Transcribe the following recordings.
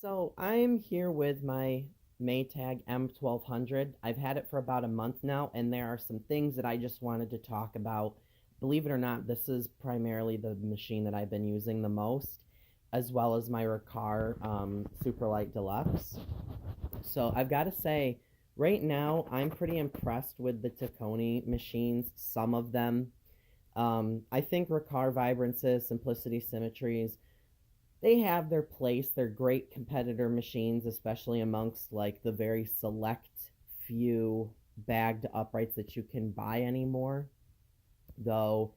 So I'm here with my Maytag M1200. I've had it for about a month now, and there are some things that I just wanted to talk about. Believe it or not, this is primarily the machine that I've been using the most, as well as my Riccar Superlight Deluxe. So I've got to say, right now, I'm pretty impressed with the Taconi machines, some of them. I think Riccar Vibrances, Simplicity Symmetries, they have their place. They're great competitor machines, especially amongst like the very select few bagged uprights that you can buy anymore. Though,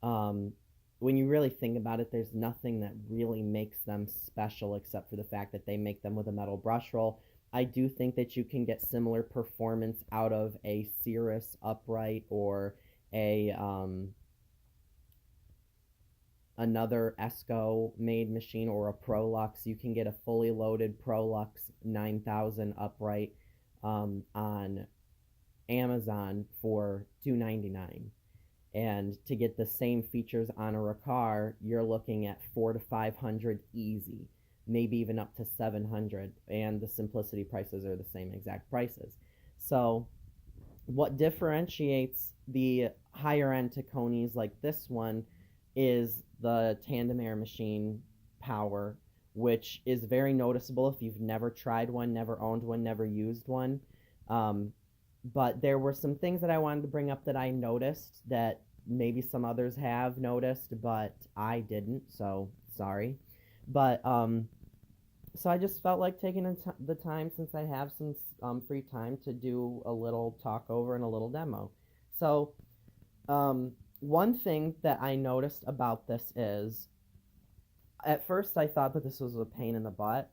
um, when you really think about it, there's nothing that really makes them special except for the fact that they make them with a metal brush roll. I do think that you can get similar performance out of a Cirrus upright or a another Esco made machine or a Prolux. You can get a fully loaded Prolux 9000 upright on Amazon for $299. And to get the same features on a Riccar, you're looking at 400 to 500 easy, maybe even up to 700, and the Simplicity prices are the same exact prices. So what differentiates the higher end Taconis like this one is the tandem air machine power, which is very noticeable if you've never tried one, never owned one, never used one. Um, but there were some things that I wanted to bring up that I noticed that maybe some others have noticed, but I didn't, so sorry. But so I just felt like taking the time, since I have some free time, to do a little talk over and a little demo. So one thing that I noticed about this is, at first I thought that this was a pain in the butt.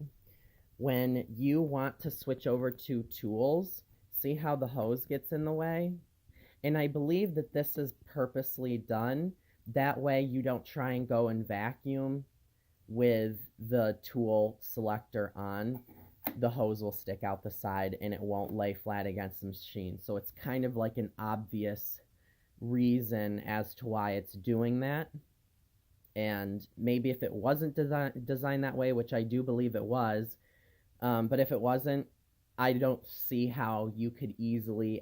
When you want to switch over to tools, see how the hose gets in the way? And I believe that this is purposely done. That way you don't try and go and vacuum with the tool selector on. The hose will stick out the side and it won't lay flat against the machine. So it's kind of like an obvious reason as to why it's doing that. And maybe if it wasn't designed that way, which I do believe it was, but if it wasn't, I don't see how you could easily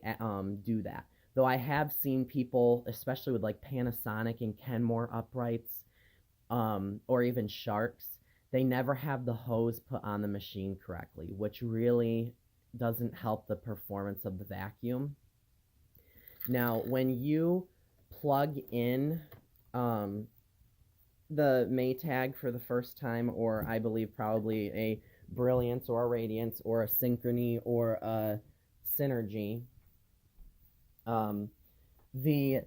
do that. Though I have seen people, especially with like Panasonic and Kenmore uprights, or even Sharks, they never have the hose put on the machine correctly, which really doesn't help the performance of the vacuum. Now, when you plug in the Maytag for the first time, or I believe probably a Brilliance or a Radiance or a Synchrony or a Synergy, the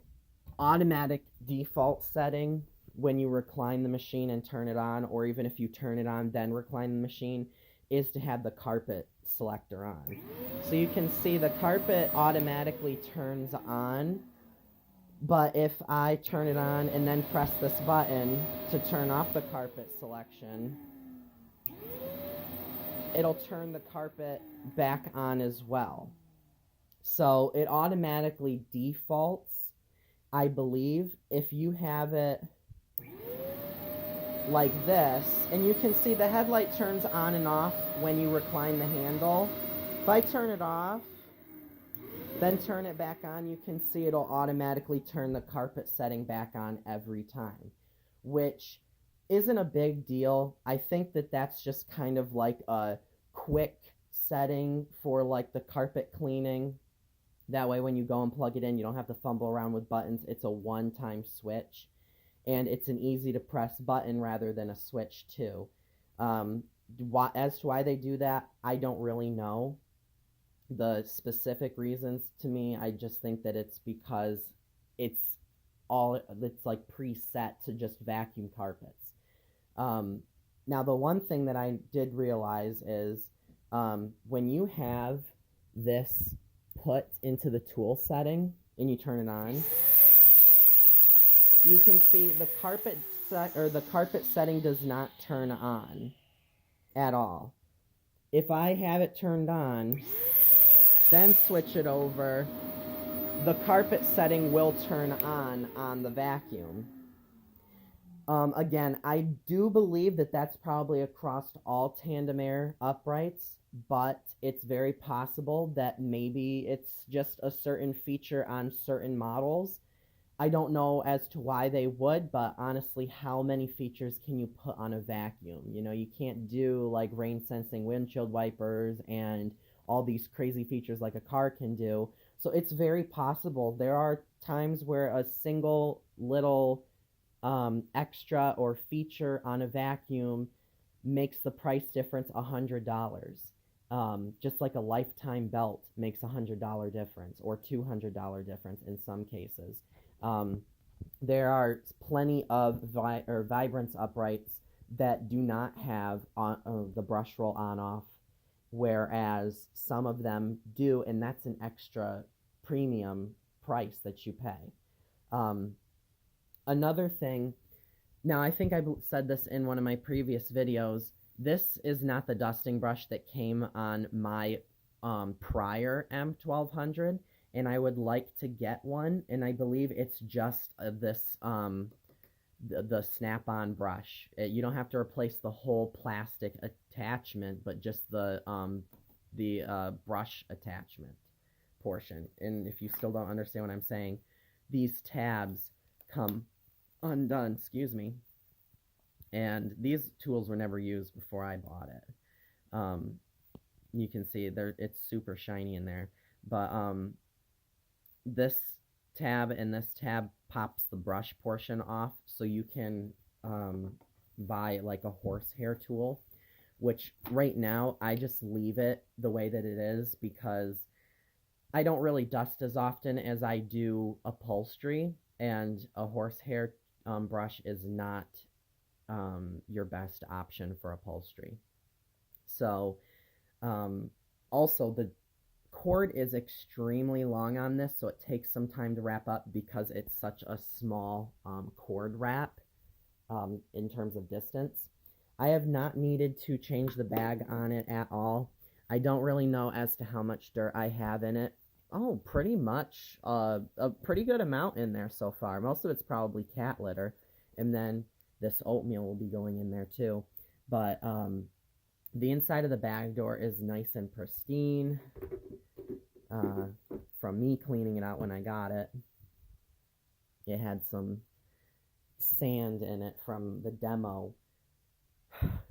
automatic default setting when you recline the machine and turn it on, or even if you turn it on then recline the machine, is to have the carpet selector on. So you can see the carpet automatically turns on, but if I turn it on and then press this button to turn off the carpet selection, it'll turn the carpet back on as well. So it automatically defaults, I believe, if you have it like this, and you can see the headlight turns on and off when you recline the handle. If I turn it off, then turn it back on, you can see it'll automatically turn the carpet setting back on every time, which isn't a big deal. I think that that's just kind of like a quick setting for like the carpet cleaning. That way when you go and plug it in, you don't have to fumble around with buttons. It's a one-time switch, and it's an easy to press button rather than a switch too. As to why they do that, I don't really know the specific reasons. To me, I just think that it's because it's like preset to just vacuum carpets. Now the one thing that I did realize is when you have this put into the tool setting and you turn it on, you can see the carpet setting does not turn on at all. If I have it turned on, then switch it over, the carpet setting will turn on the vacuum. Again, I do believe that that's probably across all tandem air uprights, but it's very possible that maybe it's just a certain feature on certain models. I don't know as to why they would, but honestly, how many features can you put on a vacuum? You know, you can't do like rain sensing windshield wipers and all these crazy features like a car can do. So it's very possible. There are times where a single little extra or feature on a vacuum makes the price difference $100. Just like a lifetime belt makes $100 difference or $200 difference in some cases. Um, there are plenty of vibrance uprights that do not have the brush roll on off, whereas some of them do, and that's an extra premium price that you pay. Um, Another thing, now I think I said this in one of my previous videos, this is not the dusting brush that came on my prior M1200, and I would like to get one, and I believe it's just this the snap-on brush. You don't have to replace the whole plastic attachment, but just the brush attachment portion. And if you still don't understand what I'm saying, these tabs come undone, excuse me, and these tools were never used before I bought it. Um, you can see it's super shiny in there, but this tab and this tab pops the brush portion off, so you can buy like a horsehair tool, which right now I just leave it the way that it is because I don't really dust as often as I do upholstery, and a horsehair brush is not your best option for upholstery. So, um, also the cord is extremely long on this, so it takes some time to wrap up because it's such a small cord wrap in terms of distance. I have not needed to change the bag on it at all. I don't really know as to how much dirt I have in it. Oh, pretty much a pretty good amount in there so far. Most of it's probably cat litter, and then this oatmeal will be going in there too. But the inside of the bag door is nice and pristine uh, from me cleaning it out when I got it. It had some sand in it from the demo.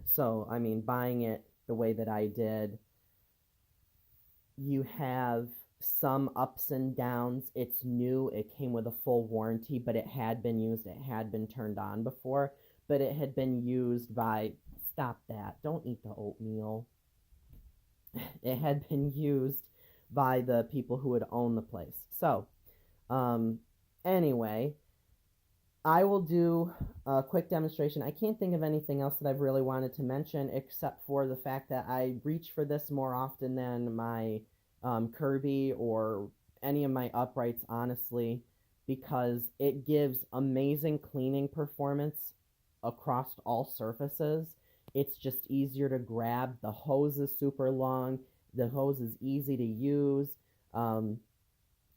So, I mean, buying it the way that I did, you have some ups and downs. It's new. It came with a full warranty, but it had been used. It had been turned on before, but it had been used by... Stop that. Don't eat the oatmeal. It had been used by the people who would own the place. So, anyway, I will do a quick demonstration. I can't think of anything else that I've really wanted to mention except for the fact that I reach for this more often than my Kirby or any of my uprights, honestly, because it gives amazing cleaning performance across all surfaces. It's just easier to grab. The hose is super long. The hose is easy to use.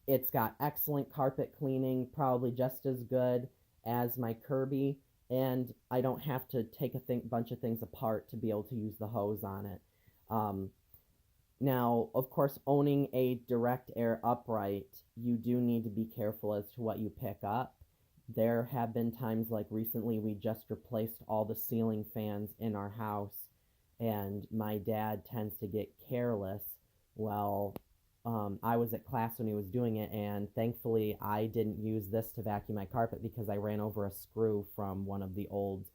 It's got excellent carpet cleaning, probably just as good as my Kirby, and I don't have to take a bunch of things apart to be able to use the hose on it. Now, of course, owning a direct air upright, you do need to be careful as to what you pick up. There have been times like recently we just replaced all the ceiling fans in our house, and my dad tends to get careless. Well, I was at class when he was doing it, and thankfully I didn't use this to vacuum my carpet because I ran over a screw from one of the old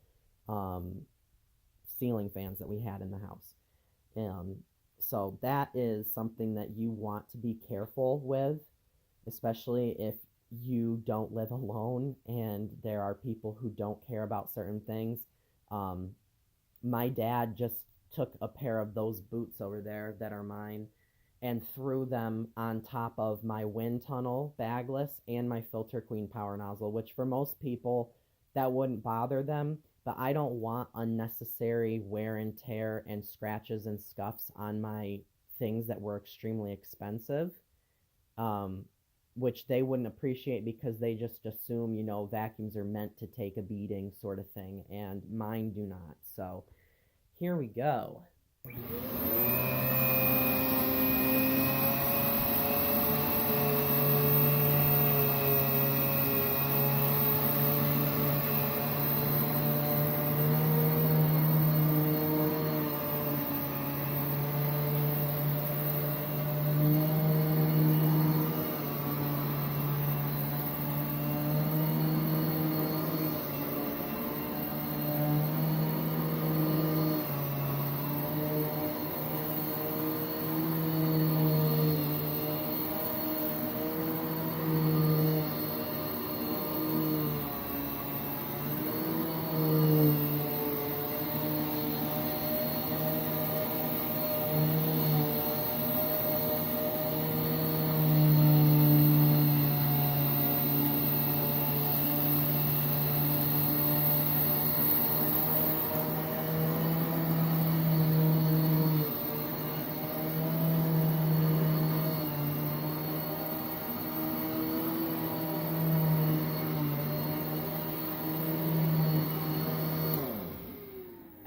ceiling fans that we had in the house. So that is something that you want to be careful with, especially if you don't live alone and there are people who don't care about certain things. My dad just took a pair of those boots over there that are mine and threw them on top of my wind tunnel bagless and my Filter Queen power nozzle, which for most people that wouldn't bother them, but I don't want unnecessary wear and tear and scratches and scuffs on my things that were extremely expensive. which they wouldn't appreciate because they just assume, you know, vacuums are meant to take a beating sort of thing, and mine do not. So here we go.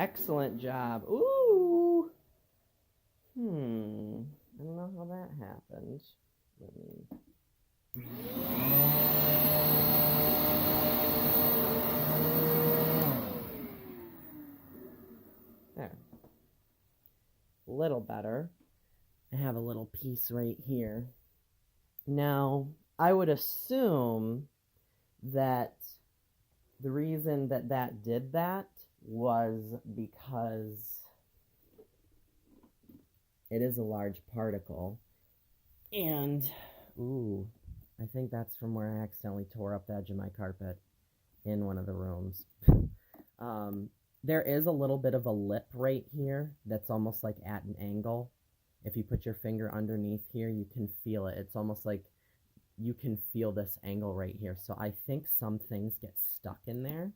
Excellent job. Ooh. I don't know how that happened. Let me. There. A little better. I have a little piece right here. Now, I would assume that the reason that that did that was because it is a large particle. And, ooh, I think that's from where I accidentally tore up the edge of my carpet in one of the rooms. There is a little bit of a lip right here that's almost like at an angle. If you put your finger underneath here, you can feel it. It's almost like you can feel this angle right here. So I think some things get stuck in there,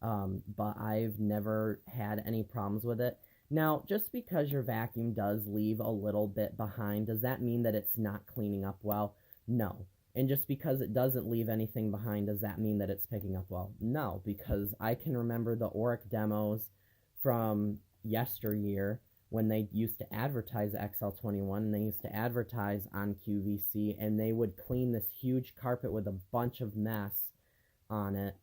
but I've never had any problems with it. Now, just because your vacuum does leave a little bit behind, does that mean that it's not cleaning up well? No. And just because it doesn't leave anything behind, does that mean that it's picking up well? No, because I can remember the Oric demos from yesteryear when they used to advertise XL21, and they used to advertise on QVC, and they would clean this huge carpet with a bunch of mess on it.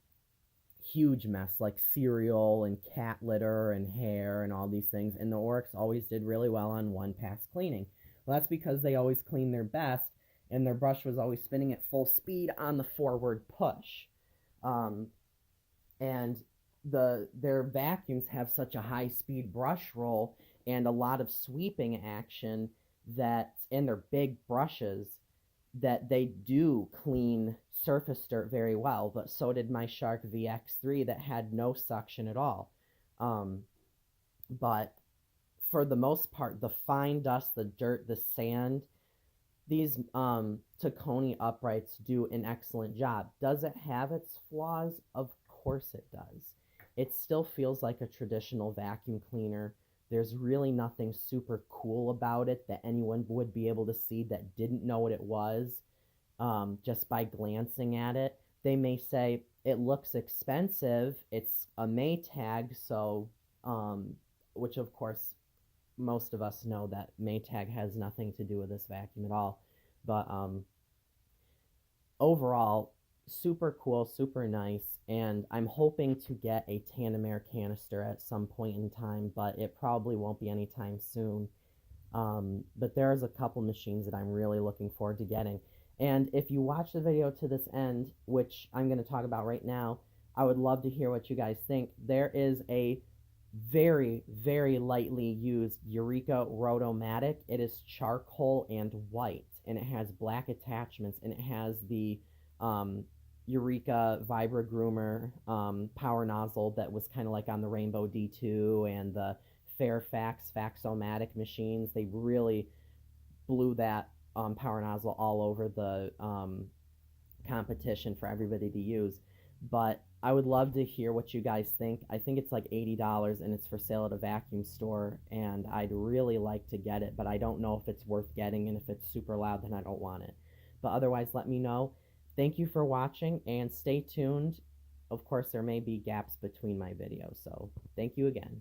Huge mess, like cereal and cat litter and hair and all these things, and the Orics always did really well on one pass cleaning. Well, that's because they always cleaned their best, and their brush was always spinning at full speed on the forward push. And their vacuums have such a high speed brush roll and a lot of sweeping action that in their big brushes that they do clean surface dirt very well, but so did my Shark VX3 that had no suction at all. But for the most part, the fine dust, the dirt, the sand, these Taconi uprights do an excellent job. Does it have its flaws? Of course it does. It still feels like a traditional vacuum cleaner. There's really nothing super cool about it that anyone would be able to see that didn't know what it was just by glancing at it. They may say, it looks expensive, it's a Maytag, so, which of course most of us know that Maytag has nothing to do with this vacuum at all. But overall, super cool, super nice, and I'm hoping to get a Tandem canister at some point in time, but it probably won't be anytime soon. But there's a couple machines that I'm really looking forward to getting. And if you watch the video to this end, which I'm going to talk about right now, I would love to hear what you guys think. There is a very, very lightly used Eureka Rotomatic. It is charcoal and white, and it has black attachments, and it has the Eureka Vibra Groomer power nozzle that was kind of like on the Rainbow D2 and the Fairfax Faxomatic machines. They really blew that power nozzle all over the competition for everybody to use. But I would love to hear what you guys think. I think it's like $80 and it's for sale at a vacuum store, and I'd really like to get it, but I don't know if it's worth getting, and if it's super loud, then I don't want it. But otherwise, let me know. Thank you for watching, and stay tuned. Of course, there may be gaps between my videos, so thank you again.